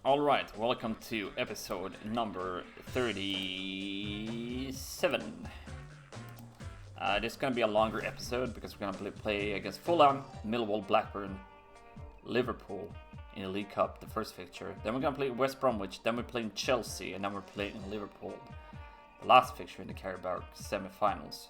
Alright, welcome to episode number 37. This is going to be a longer episode because we're going to play against Fulham, Millwall, Blackburn, Liverpool in the League Cup, the first fixture. Then we're going to play West Bromwich, then we're playing Chelsea, and then we're playing Liverpool, the last fixture in the Carabao semi-finals.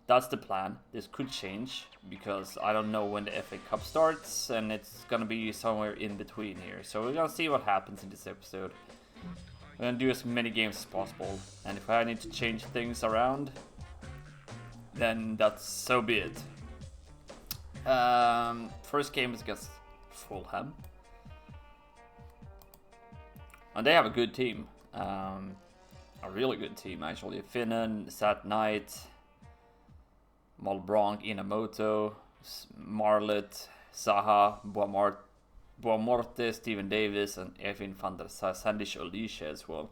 That's the plan. This could change because I don't know when the FA Cup starts, and it's gonna be somewhere in between here. So we're gonna see what happens in this episode. We're gonna do as many games as possible, and if I need to change things around, then that's so be it. First game is against Fulham, and they have a good team, a really good team actually. Finnan, Sat Knight, Malbronk, Inamoto, Marlet, Zaha, Boamorte, Steven Davis, and Evin van der Sandish Olisha as well.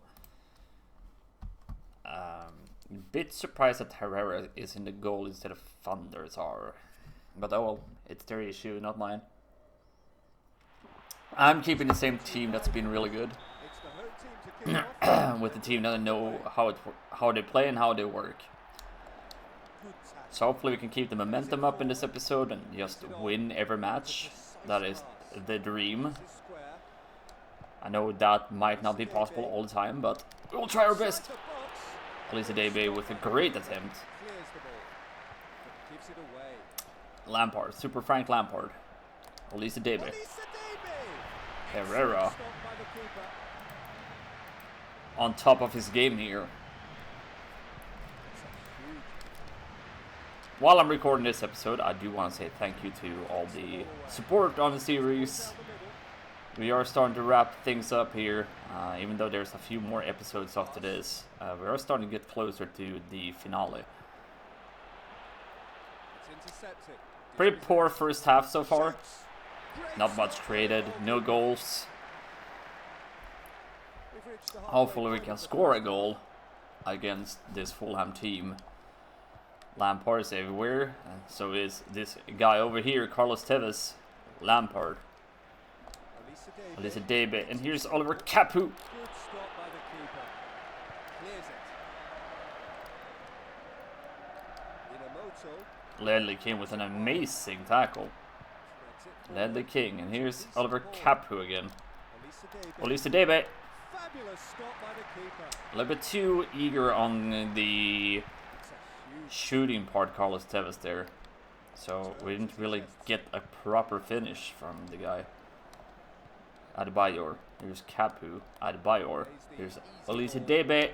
Bit surprised that Herrera is in the goal instead of Van der Sar. But oh well, it's their issue, not mine. I'm keeping the same team that's been really good. With the team that I know how they play and how they work. So hopefully we can keep the momentum up in this episode and just win every match. That is the dream. I know that might not be possible all the time, but we'll try our best. Elisa Debe with a great attempt. Lampard, Super Frank Lampard. Elisa Debe. Herrera. On top of his game here. While I'm recording this episode, I do want to say thank you to all the support on the series. We are starting to wrap things up here, even though there's a few more episodes after this. We are starting to get closer to the finale. Pretty poor first half so far. Not much created, no goals. Hopefully we can score a goal against this Fulham team. Lampard is everywhere, and so is this guy over here, Carlos Tevez. Lampard. Elisa Debe, and here's Oliver Capu. Ledley King with an amazing tackle. Ledley King, and here's Oliver Capu again. Elisa Debe. A little bit too eager on the shooting part, Carlos Tevez there, so we didn't really get a proper finish from the guy. Adebayor, here's Capu. Adebayor, here's Elisa Debe.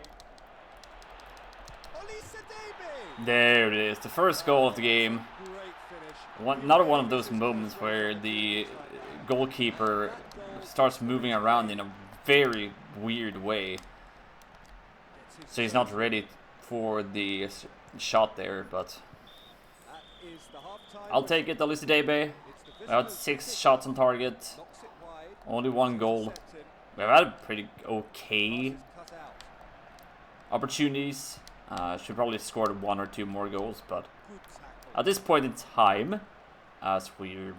There it is, the first goal of the game. Another one of those moments where the goalkeeper starts moving around in a very weird way, so he's not ready for the shot there, but I'll take it. Elisa Debe. We had 6 shots on target, only 1 goal. We've had pretty okay opportunities. Should probably have scored 1 or 2 more goals, but at this point in time, as we're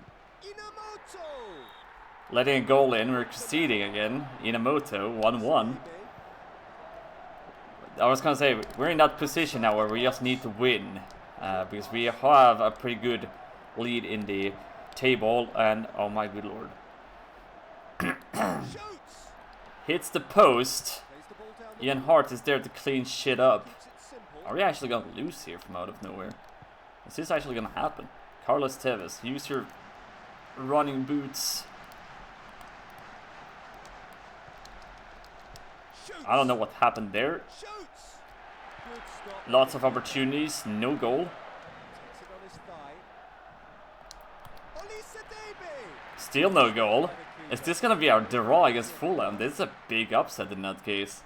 letting a goal in, we're conceding again. Inamoto, 1-1. I was gonna say, we're in that position now where we just need to win, because we have a pretty good lead in the table, and oh my good lord. Hits the post. Ian Hart is there to clean shit up. Are we actually gonna lose here from out of nowhere? Is this actually gonna happen? Carlos Tevez, use your running boots. I don't know what happened there. Lots of opportunities, no goal. Still no goal. Is this gonna be our draw against Fulham? This is a big upset in that case.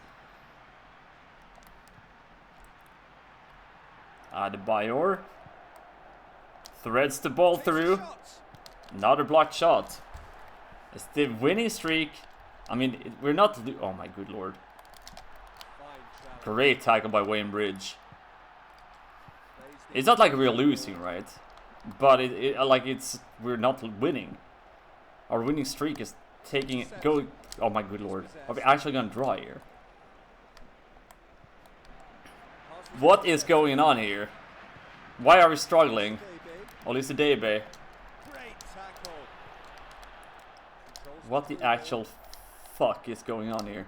Adebayor threads the ball through. Another blocked shot. It's the winning streak. I mean, we're not... Oh my good lord. Great tackle by Wayne Bridge. It's not like we're losing, right? But we're not winning. Our winning streak is taking... Go... Oh my good lord. Are we actually gonna draw here? What is going on here? Why are we struggling? Olise Debe. What the actual fuck is going on here?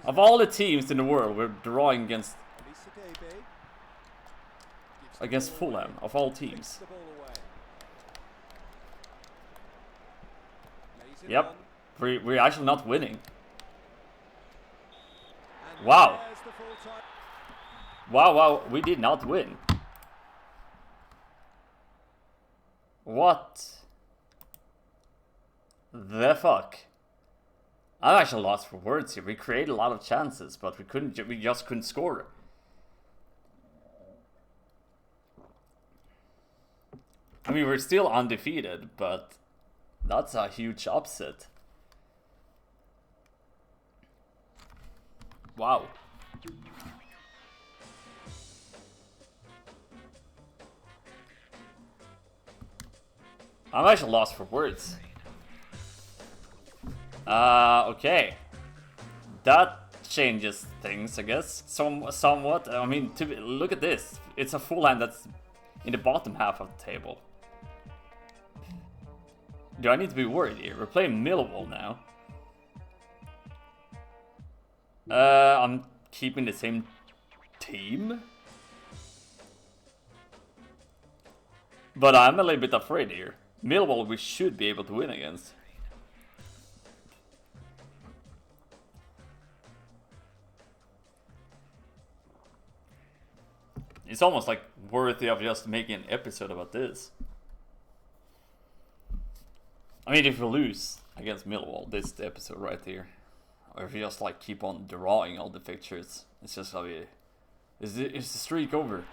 Of all the teams in the world, we're drawing against Fulham, of all teams. Yep, we're actually not winning. Wow. Wow, we did not win. What the fuck? I'm actually lost for words here. We created a lot of chances, but we just couldn't score. I mean, we're still undefeated, but that's a huge upset. Wow. I'm actually lost for words. Okay. That changes things, I guess, somewhat. I mean, look at this. It's a Fulham that's in the bottom half of the table. Do I need to be worried here? We're playing Millwall now. I'm keeping the same team. But I'm a little bit afraid here. Millwall we should be able to win against. It's almost like worthy of just making an episode about this. I mean, if we lose against Millwall, this is the episode right here. Or if we just like keep on drawing all the fixtures, it's just gonna be... Is the streak over?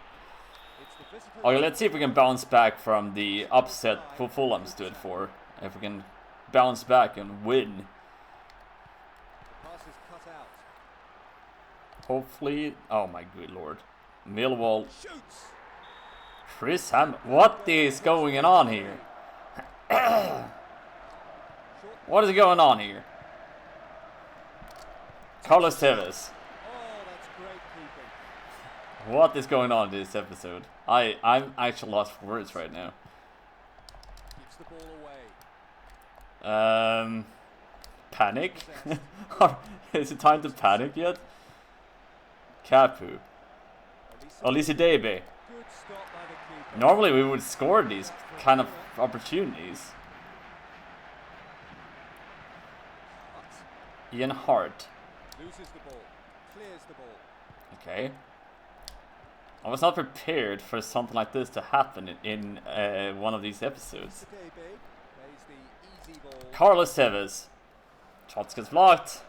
Okay, let's see if we can bounce back from the upset Fulham stood for. If we can bounce back and win. Hopefully... Oh my good lord. Millwall. Chris Ham... What is going on here? What is going on here? Carlos Tevez. What is going on in this episode? I'm actually lost for words right now. Panic? Is it time to panic yet? Capu. Olise Debe. Normally we would score these kind of opportunities. Ian Hart. Okay. I was not prepared for something like this to happen in one of these episodes. Carlos Tevez. Shots gets blocked.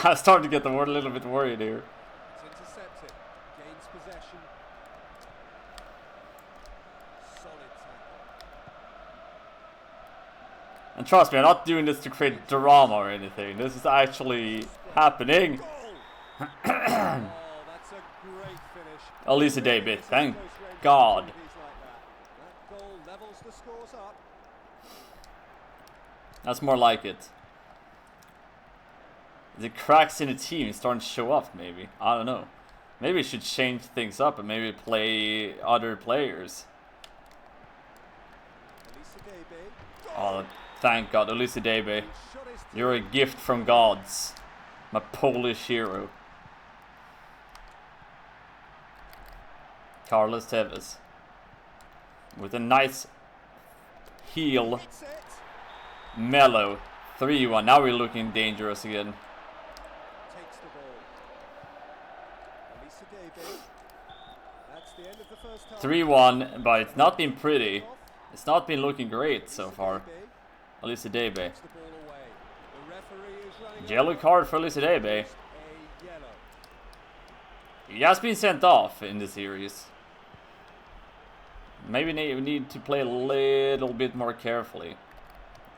I started to get a little bit worried here. And trust me, I'm not doing this to create drama or anything. This is actually happening. Olise Debe, thank God. That's more like it. The cracks in the team starting to show up, maybe. I don't know. Maybe we should change things up and maybe play other players. Oh, thank God, Olise Debe. You're a gift from gods. My Polish hero. Carlos Tevez. With a nice heel. Mellow. 3-1. Now we're looking dangerous again. 3-1, but it's not been pretty. It's not been looking great so far. Olise Debe. Yellow card for Olise Debe. He has been sent off in the series. Maybe we need to play a little bit more carefully.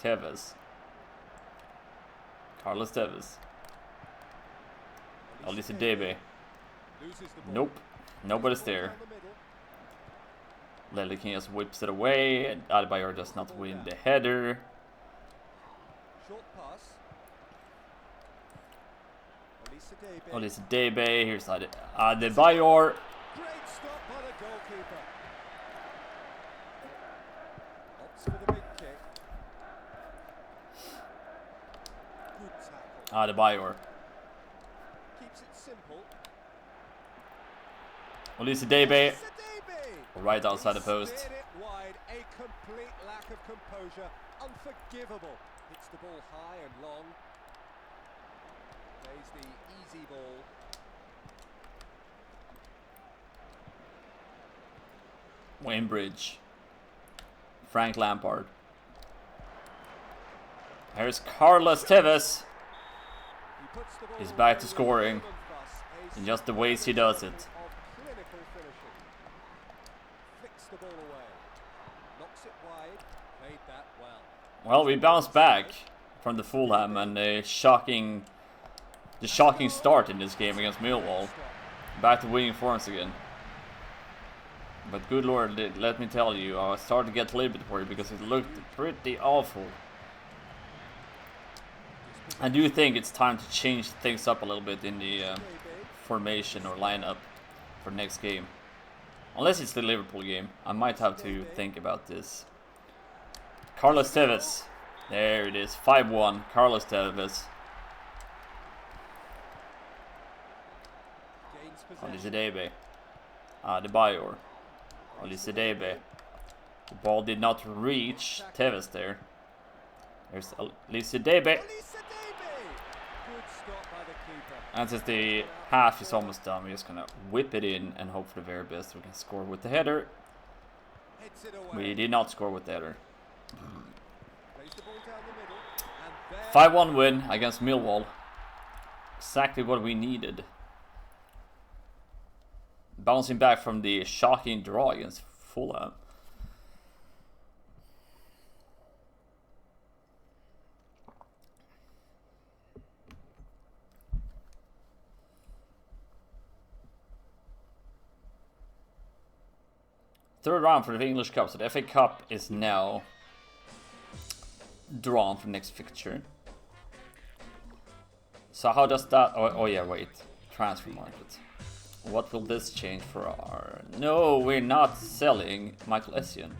Tevez. Carlos Tevez. Olise Debe. Nope. Nobody's there. Lely King just whips it away, and Adebayor does not win the header. Olise Debe, here's Adebayor. Great stop by the goalkeeper. Opts for the big kick. Good tackle. Adebayor. Keeps it simple. Olise Debe. Olise Debe. Right outside the He post. speared it wide. A complete lack of composure. Unforgivable. Hits the ball high and long. Plays the easy ball. Wainbridge. Frank Lampard. Here's Carlos Tevez. He puts the ball He's back to away scoring. with a In just the ways he does it. of clinical finishing. Flicks the ball away. Knocks it wide. Played that well. Well, we bounced back from the Fulham and the shocking start in this game against Millwall. Back to winning forms again. But good lord, let me tell you, I started to get a little bit worried because it looked pretty awful. I do think it's time to change things up a little bit in the formation or lineup for next game. Unless it's the Liverpool game, I might have to think about this. Carlos Tevez. There it is, 5-1, Carlos Tevez. Olise Debe. Adebayor. Olise Debe. The ball did not reach Tevez there. There's Olise Debe. And since the half is almost done, we're just gonna whip it in and hope for the very best we can score with the header. We did not score with the header. 5-1 win against Millwall. Exactly what we needed. Bouncing back from the shocking draw against Fulham. Third round for the English Cup. So the FA Cup is now drawn for next fixture. So how does that... Oh yeah, wait. Transfer market. What will this change for our... No, we're not selling Michael Essien.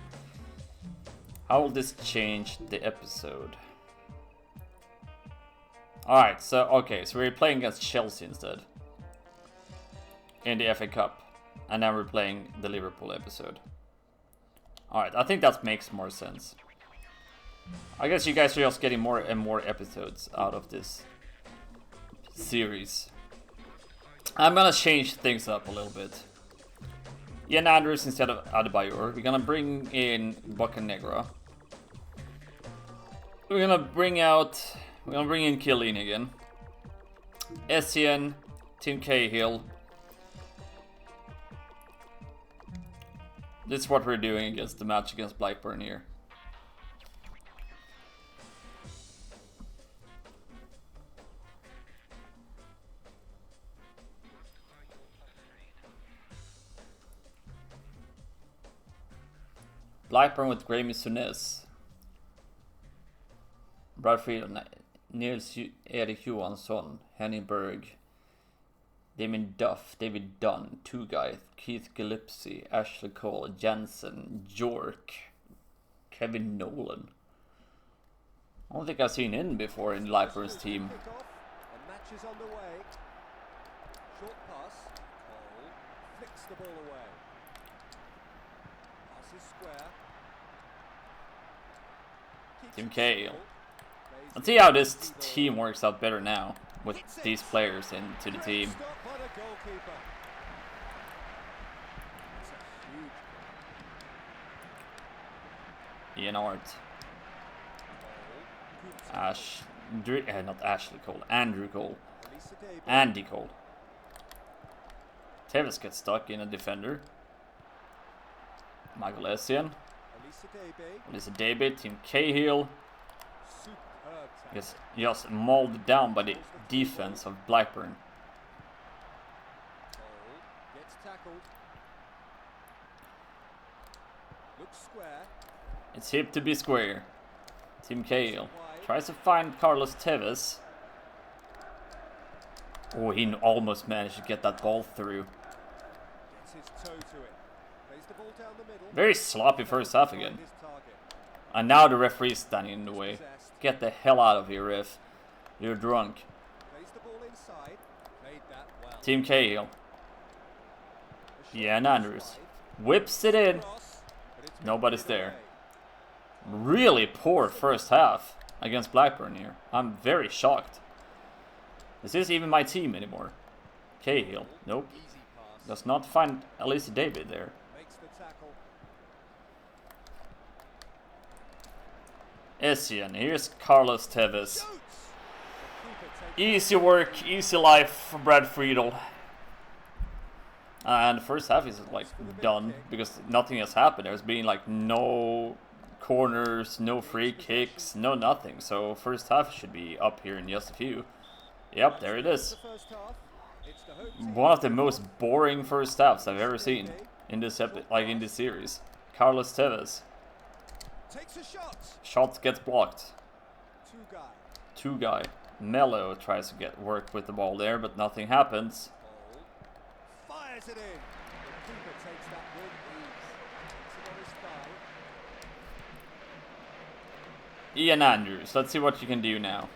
How will this change the episode? Alright, so, okay, so we're playing against Chelsea instead. In the FA Cup. And then we're playing the Liverpool episode. Alright, I think that makes more sense. I guess you guys are just getting more and more episodes out of this series. I'm gonna change things up a little bit. Ian Andrews instead of Adebayor. We're gonna bring in Bocanegra. We're gonna bring in Chiellini again. Essien, Tim Cahill. This is what we're doing against the match against Blackburn here. Blackburn with Graeme Souness. Bradfield, Nils Erik Johansson, Henning Berg, Damien Duff, David Dunn, Tugay, Keith Gillespie, Ashley Cole, Jensen, York, Kevin Nolan. I don't think I've seen him before in Blackburn's team. The match is underway. Short pass. Cole flicks the ball away. Pass is square. Tim Cahill. Let's see how this team works out better now with these players into the team. Ian Art. Not Ashley Cole. Andrew Cole. Andy Cole. Tevez gets stuck in a defender. Michael Essien. Olise Debe. Tim Cahill. Gets just mauled down by the defense of Blackburn. Gets tackled. Looks square. It's hip to be square. Tim Cahill tries to find Carlos Tevez. Oh, he almost managed to get that ball through. Gets his toe to it. Plays the ball down the middle. Very sloppy first half again. And now the referee's standing in the way. Get the hell out of here, ref. You're drunk. Plays the ball inside. Played that well. Tim Cahill. Ian Andrews. Whips it in. Nobody's there. Really poor first half against Blackburn here. I'm very shocked. Is this even my team anymore? Cahill. Nope. Does not find Elisa David there. Makes the tackle. Essien. Here's Carlos Tevez. Easy work, easy life for Brad Friedel. And the first half is like done because nothing has happened. There's been like no corners, no free kicks, no nothing. So first half should be up here in just a few. Yep, there it is. One of the most boring first halves I've ever seen in this in this series. Carlos Tevez. Takes a shot. Shot gets blocked. Two Guy. Mello tries to get work with the ball there, but nothing happens. Fires it in. The keeper takes that with ease. Takes it on his thigh. Ian Andrews. Let's see what you can do now.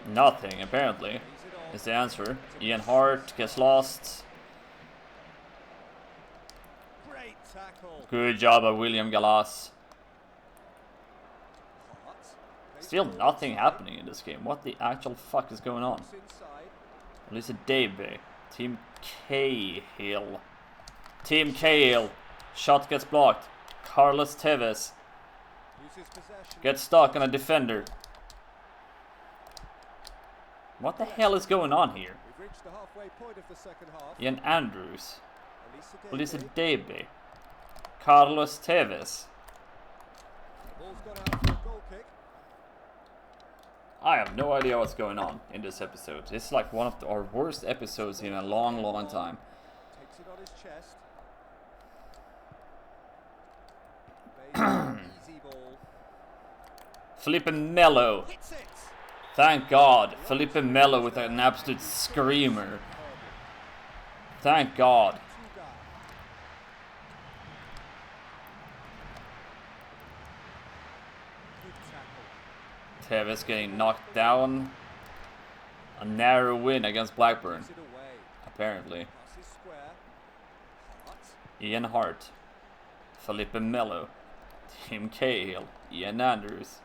Nothing, apparently, is the answer. Ian Hart gets lost. Great tackle. Good job by William Gallas. Still nothing happening in this game. What the actual fuck is going on? Elisa Dabe. Tim Cahill. Tim Cahill. Shot gets blocked. Carlos Tevez gets stuck on a defender. What the hell is going on here? We've reached the halfway point of the second half. Ian Andrews. Elisa Dabe. Carlos Tevez. Ball's gone out for a goal kick. I have no idea what's going on in this episode. It's like one of our worst episodes in a long, long time. Takes it on his chest. Easy ball. Felipe Melo. Hits it. Thank God. Felipe Melo with an absolute screamer. Thank God. Tevez getting knocked down. A narrow win against Blackburn. Apparently. Ian Hart. Felipe Melo. Tim Cahill. Ian Andrews.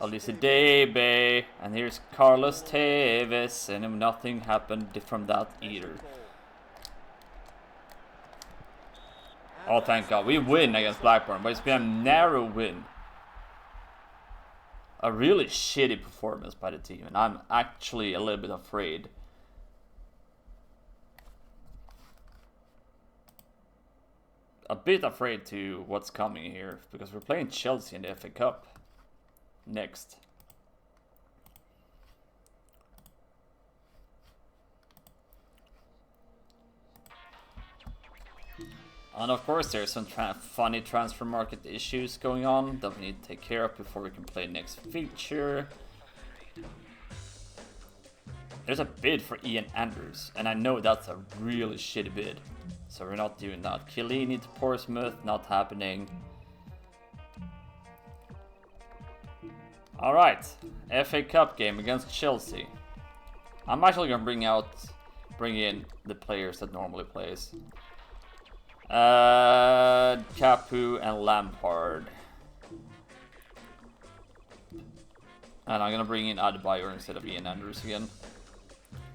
Elisa Dabe. And here's Carlos Tevez. And nothing happened from that either. Oh, thank God. We win against Blackburn. But it's been a narrow win. A really shitty performance by the team. And I'm actually a little bit afraid. A bit afraid to what's coming here. Because we're playing Chelsea in the FA Cup next. And of course there's some funny transfer market issues going on that we need to take care of before we can play next feature. There's a bid for Ian Andrews, and I know that's a really shitty bid. So we're not doing that. Chiellini to Portsmouth, not happening. Alright, FA Cup game against Chelsea. I'm actually gonna bring in the players that normally plays. Capu and Lampard. And I'm gonna bring in Adebayor instead of Ian Andrews again.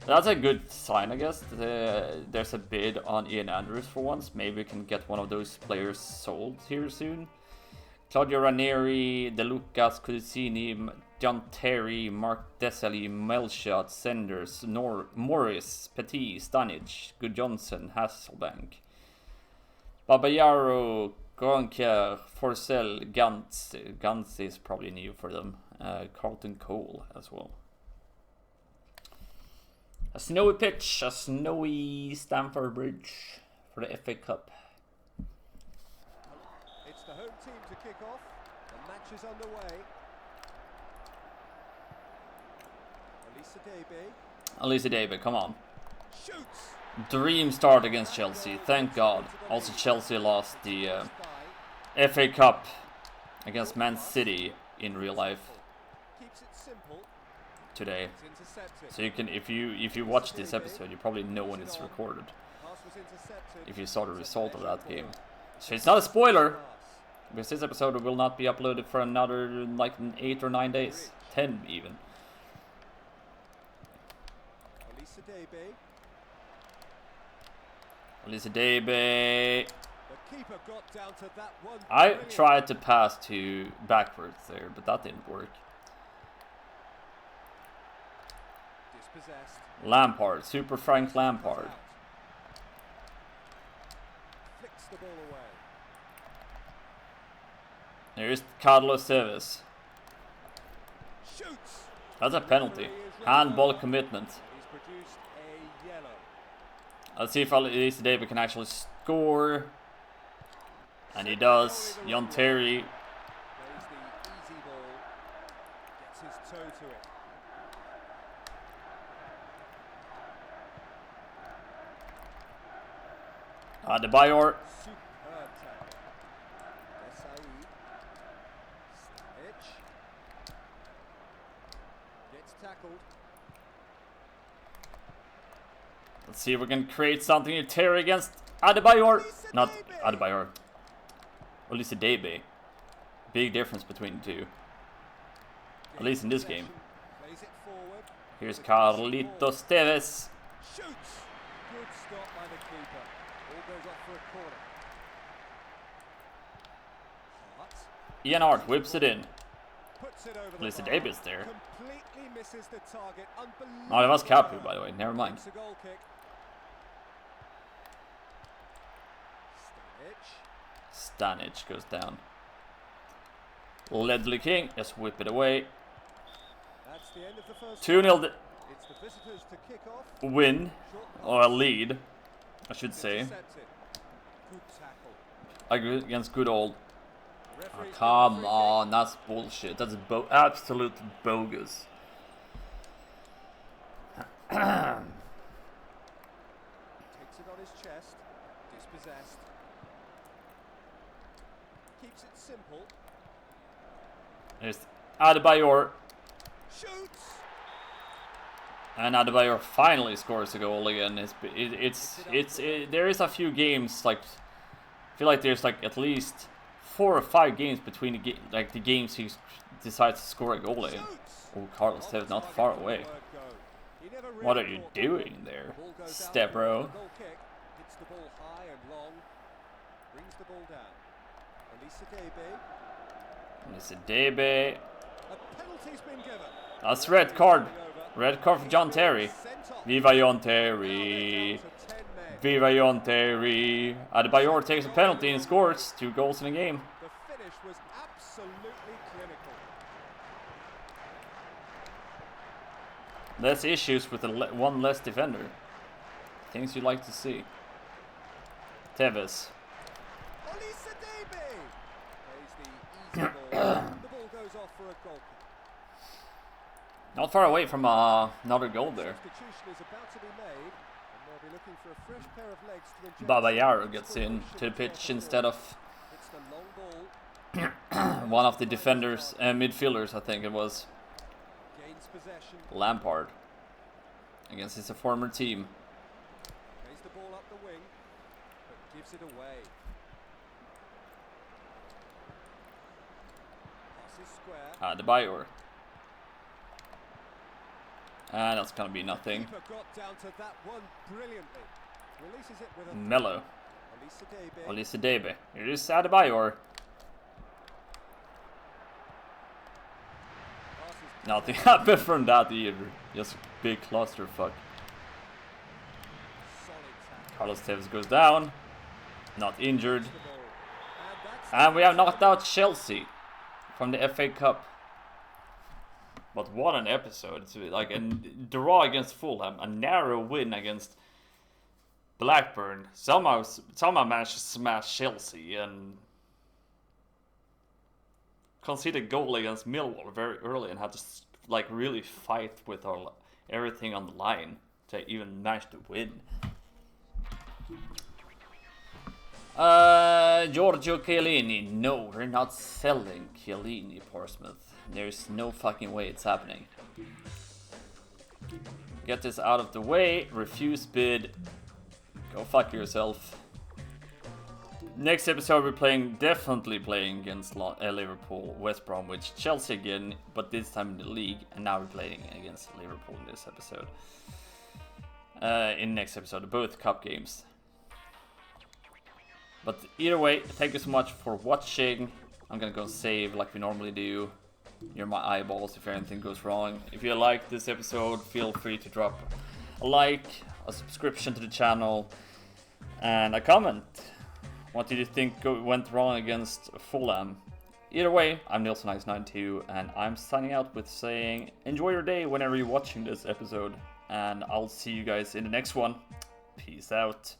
That's a good sign, I guess. There's a bid on Ian Andrews for once. Maybe we can get one of those players sold here soon. Claudio Ranieri, De Lucas, Cudicini, John Terry, Mark Desailly, Melchot, Senders, Morris, Petit, Stanic, Good Johnson, Hasselbank, Babayaro, Gronker, Forsell, Gantz. Gantz is probably new for them. Carlton Cole as well. A snowy pitch, a snowy Stamford Bridge for the FA Cup. It's the home team to kick off. The match is underway. Elisa David, come on. Shoots. Dream start against Chelsea, thank God. Also Chelsea lost the FA Cup against Man City in real life Keeps it simple. today. It's intercepted. So you can, if you watch this episode, you probably know when it's recorded. Pass was intercepted. If you saw the result of that game. So it's not a spoiler, because this episode will not be uploaded for another like 8 or 9 days. 10 even. Elisa Dabe. The keeper got down to that one. I tried to pass to backwards there, but that didn't work. Dispossessed. Lampard, Super Frank Lampard. Flicks the ball away. There's Carlos Tevez. Shoots. That's a penalty. Handball commitment. He's produced a yellow. Let's see if Elisa David can actually score. And he does. John Terry. Plays the easy ball. Gets his toe to it. Adebayor. Superb tackle. Desai. Stitch. Gets tackled. Let's see if we can create something here. Terry against Adebayor. Not Adebayor. Elisa Dabe. Big difference between the two. At least in this game. Plays it forward. Here's Carlitos Tevez. Shoots. Good stop by the keeper. Ball goes off for a corner. Hart. Ian Hart whips it in. Puts it over the Elisa bar. David's there. Completely misses the target. Unbelievable. Oh, that was Capu, by the way. Never mind. It's a goal kick. Stanic. Stanic goes down. Ledley King, just whip it away. That's the end of the first 2-0 It's the visitors to kick off. win, or a lead, I should say, Intercepted. Good tackle. against good old. Oh, Referee's come given a free on, that's bullshit. That's absolute bogus. kick. Takes it on his chest. Dispossessed. Keeps it simple. There's Adebayor, Shoots. and Adebayor finally scores a goal again. There is a few games, like I feel like there's like at least 4 or 5 games between the games he decides to score a goal in. Shoots. Oh, Carlos Tevez not far away. He never really What are you thought doing there, the ball goes out step for bro? a goal kick. Hits the ball high and long. Brings the ball down. Elisa Dabe. Elisa Dabe. A penalty's been given. That's red card. Red card for John Terry. Viva John Terry. Viva John Terry. Adebayor takes a penalty and scores 2 goals in a game. The finish was absolutely clinical. Less issues with one less defender. Things you like to see. Tevez. Elisa Dabe plays the easy ball. The ball goes off for a goal kick. Not far away from another goal there. Substitution is about to be made, and they'll be looking for a fresh pair of legs to inject Baba some Yaro gets inspiration in to the into pitch their instead football. of It's the long ball. one of the defenders, midfielders, I think it was. Gains possession. Lampard. Against his former team. Plays the ball up the wing, but gives it away. Passes square. Adebayor. And that's gonna be nothing. Keeper got down to that one brilliantly. Releases it with a Mello. Elisa Dabe. Elisa Dabe. Here is Adebayor. Passes Nothing happened from that either. Just big clusterfuck. solid tackle. Carlos Tevez goes down. Not injured. The ball. And that's And we have knocked out Chelsea from the FA Cup. But what an episode. It's like a draw against Fulham, a narrow win against Blackburn. Somehow managed to smash Chelsea and conceded a goal against Millwall very early and had to like really fight with everything on the line to even manage to win. Giorgio Chiellini. No, we're not selling Chiellini, Portsmouth. There's no fucking way it's happening. Get this out of the way. Refuse bid. Go fuck yourself. Next episode we're definitely playing against Liverpool, West Bromwich, Chelsea again, but this time in the league, and now we're playing against Liverpool in this episode. In next episode, both cup games. But either way, thank you so much for watching. I'm gonna go save like we normally do. Near my eyeballs if anything goes wrong. If you like this episode, feel free to drop a like, a subscription to the channel, and a comment. What did you think went wrong against Fulham? Either way, I'm Nilsson92, and I'm signing out with saying enjoy your day whenever you're watching this episode, and I'll see you guys in the next one. Peace out.